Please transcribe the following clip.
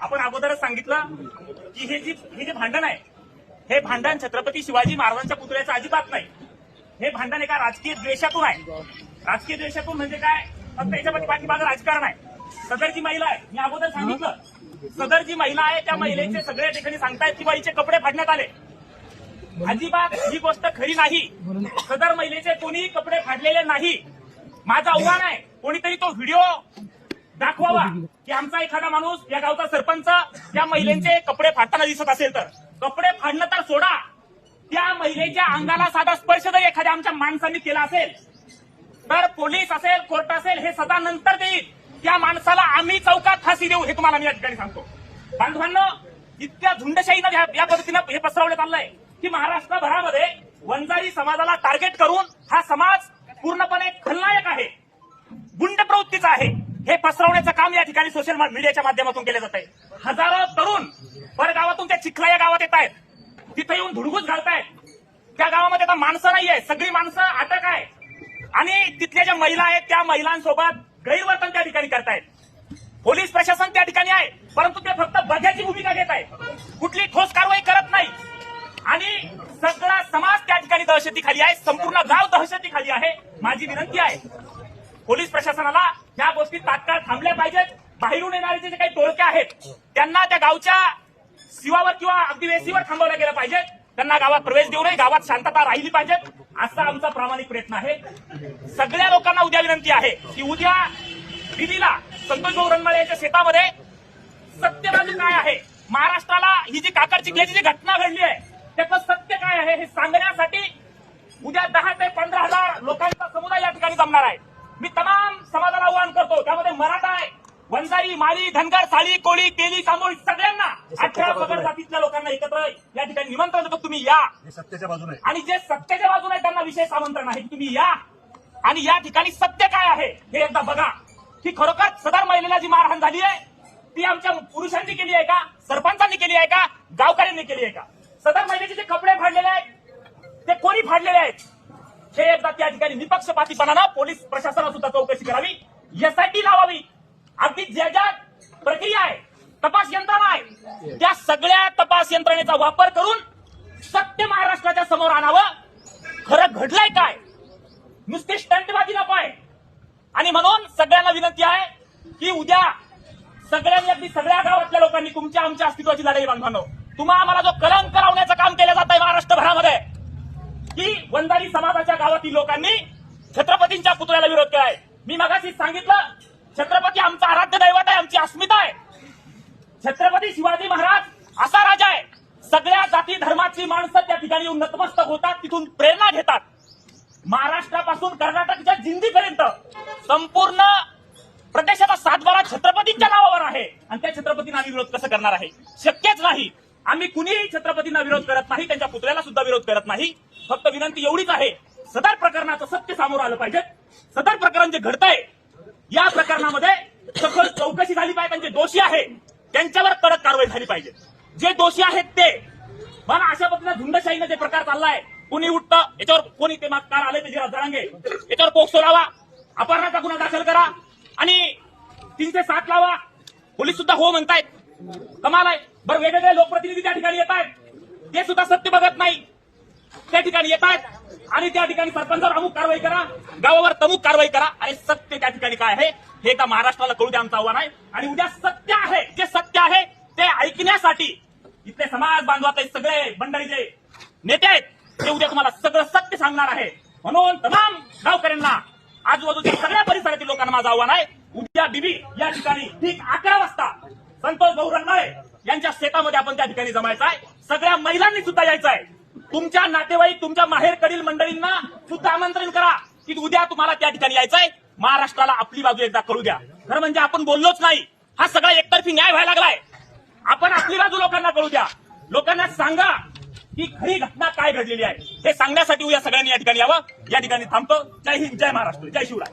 आपण अगोदरच सांगितलं की हे जे भांडण आहे, हे भांडण छत्रपती शिवाजी महाराजांच्या पुतळ्याचं अजिबात नाही. हे भांडण एका राजकीय द्वेषातून आहे. राजकीय द्वेषातून म्हणजे काय, फक्त याच्यामध्ये पाठीमागं राजकारण आहे. सदरची महिला आहे, मी अगोदर सांगितलं, सदर जी महिला आहे त्या महिलेचे सगळ्या ठिकाणी सांगतायत की बाईचे कपडे फाडण्यात आले. अजिबात ही गोष्ट खरी नाही. सदर महिलेचे कोणी कपडे फाडलेले नाही. माझं आव्हान आहे, कोणीतरी तो व्हिडिओ दाखवावा की आमचा एखादा माणूस, या गावचा सरपंच त्या महिलेचे कपडे फाडताना दिसत असेल तर. कपडे फाडणं तर सोडा, त्या महिलेच्या अंगाला साधा स्पर्श जर एखाद्या आमच्या माणसांनी केला असेल तर पोलीस असेल, कोर्ट असेल, हे सदा नंतर देईल. त्या माणसाला आम्ही चौकात फाशी देऊ, हे तुम्हाला मी या ठिकाणी सांगतो. बांधवांनो, इतक्या झुंडशाहीनं या पद्धतीनं हे पसरवण्यात आलंय की महाराष्ट्रभरामध्ये वंजारी समाजाला टार्गेट करून हा समाज पूर्णपणे खलनायक आहे, गुंड प्रवृत्तीचा आहे, हे पसरवण्याचं काम या ठिकाणी सोशल मीडियाच्या माध्यमातून केलं जात आहे. हजारो तरुण परगावातून त्या चिखला या गावात येत आहेत, तिथे येऊन धुडगूस घालतायत. त्या गावामध्ये आता माणसं नाहीये, सगळी माणसं अटक आहे आणि तिथल्या ज्या महिला आहेत त्या महिलांसोबत गैरवर्तन त्या ठिकाणी करतायत. पोलीस प्रशासन त्या ठिकाणी आहे, परंतु ते फक्त बघ्याची भूमिका घेत आहे, कुठली ठोस कारवाई करत नाही आणि सगळा समाज त्या ठिकाणी दहशतीखाली आहे, संपूर्ण गाव दहशतीखाली आहे. माझी विनंती आहे पोलीस प्रशासनाला या गोष्टी तात्काळ थांबल्या पाहिजेत. बाहेरून येणारे जे काही टोळके आहेत त्यांना त्या गावच्या शिवावर किंवा अगदी वेशीवर थांबवलं गेलं पाहिजे. त्यांना गावात प्रवेश देऊ नये, गावात शांतता राहिली पाहिजे, असा आमचा प्रामाणिक प्रयत्न आहे. सगळ्या लोकांना उद्या विनंती आहे की उद्या दिल्लीला संतोष भाऊ रनमाळे यांच्या शेतामध्ये सत्यबाजू काय आहे, महाराष्ट्राला ही जी काकड चिखल्याची जी घटना घडली आहे त्याचं सत्य काय आहे हे सांगण्यासाठी उद्या 10 ते 15,000 लोकांचा समुदाय या ठिकाणी जमणार आहे. मी तमाम समाजाला आवाहन करतो, त्यामध्ये मराठा आहे, वंजारी, माळी, धनगर, साळी, कोळी, तेली, सामोळी, सगळ्यांना 18 पगड जातीतल्या लोकांना एकत्र या ठिकाणी निमंत्रण देतो. तुम्ही या, सत्याच्या बाजूने, आणि जे सत्याच्या बाजूने आहेत त्यांना विशेष आमंत्रण आहे की तुम्ही या आणि या ठिकाणी सत्य काय आहे हे एकदा बघा की खरोखर सदर महिलेला जी मारहाण झाली आहे ती आमच्या पुरुषांनी केली आहे का, सरपंचांनी केली आहे का, गावकऱ्यांनी केली आहे का. सदर महिलेचे जे कपडे फाडलेले आहेत ते कोणी फाडलेले आहेत हे एकदा त्या ठिकाणी निपक्षपातीपणानं पोलीस प्रशासनानं सुद्धा चौकशी करावी, एसआयटी लावावी. अगदी ज्या ज्या प्रक्रिया आहे, तपास यंत्रणा आहे, त्या सगळ्या तपास यंत्रणेचा वापर करून सत्य महाराष्ट्राच्या समोर आणावं. खरं घडलंय काय, नुसती स्टंटबाजी नको आहे. आणि म्हणून सगळ्यांना विनंती आहे की उद्या सगळ्यांनी, अगदी सगळ्या गावातल्या लोकांनी तुमच्या आमच्या अस्तित्वाची लढाई बांधवानो. तुम्हा आम्हाला जो कलंक लावण्याचं काम केलं जात आहे महाराष्ट्रभरामध्ये की वंजारी समाजाच्या गावातील लोकांनी छत्रपतींच्या पुतळ्याला विरोध केलाय. मी मगाशीच सांगितलं, छत्रपती आमचा आराध्य दैवत आहे, आमची अस्मिता आहे. छत्रपती शिवाजी महाराज असा राजा आहे, सगळ्या जाती धर्माची माणसं त्या ठिकाणी येऊन नतमस्तक होतात, तिथून प्रेरणा घेतात. महाराष्ट्रापासून कर्नाटकच्या जिंदीपर्यंत संपूर्ण प्रदेशाचा सातबारा छत्रपतींच्या नावावर आहे आणि त्या छत्रपतींना आम्ही विरोध कसं करणार आहे, शक्यच नाही. आम्ही कुणीही छत्रपतींना विरोध करत नाही, त्यांच्या पुतळ्याला सुद्धा विरोध करत नाही. फक्त विनंती एवढीच आहे, सदर प्रकरणाचं सत्य समोर आलं पाहिजे. सदर प्रकरण जे घडतंय या प्रकरणामध्ये सखोल चौकशी झाली पाहिजे. त्यांचे दोषी आहेत त्यांच्यावर कडक कारवाई झाली पाहिजे, जे दोषी आहेत ते. पण अशा पद्धतीने झुंडशाहीनं जे प्रकार चाललाय, कुणी उठतं याच्यावर, कोणी ते कार आले ते जरांगे याच्यावर पोक्सो लावा, अपहरणाचा गुन्हा दाखल करा आणि 307 लावा. पोलीस सुद्धा हो म्हणतायत, कमाल आहे. बरं, वेगवेगळे लोकप्रतिनिधी त्या ठिकाणी येत आहेत, ते सुद्धा सत्य बघत नाही, त्या ठिकाणी येत आहेत आणि त्या ठिकाणी सरपंचावर अमुक कारवाई करा, गावावर तमुक कारवाई करा आणि सत्य त्या ठिकाणी काय आहे हे का महाराष्ट्राला कळू द्या, आमचं आव्हान आहे. आणि उद्या सत्य आहे, जे सत्य आहे ते ऐकण्यासाठी इथले समाज बांधवातले सगळे मंडळीचे नेते आहेत, ते उद्या तुम्हाला सगळं सत्य सांगणार आहे. म्हणून तमाम गावकऱ्यांना, आजूबाजूच्या सगळ्या परिसरातील लोकांना माझं आव्हान आहे, उद्या बीबी या ठिकाणी ठीक 11 वाजता संतोष भाऊ रनमाळे यांच्या शेतामध्ये आपण त्या ठिकाणी जमायचं आहे. सगळ्या महिलांनी सुद्धा यायचं आहे. तुमच्या नातेवाईक, तुमच्या माहेरकडील मंडळींना सुद्धा आमंत्रण करा की उद्या तुम्हाला त्या ठिकाणी यायचंय. महाराष्ट्राला आपली बाजू एकदा कळू द्या. खरं म्हणजे आपण बोललोच नाही, हा सगळा एकतर्फी न्याय व्हायला लागलाय. आपण आपली बाजू लोकांना कळू द्या, लोकांना सांगा की खरी घटना काय घडलेली आहे हे सांगण्यासाठी उद्या सगळ्यांनी या ठिकाणी यावं. या ठिकाणी थांबतो. जय हिंद, जय महाराष्ट्र, जय शिवराय.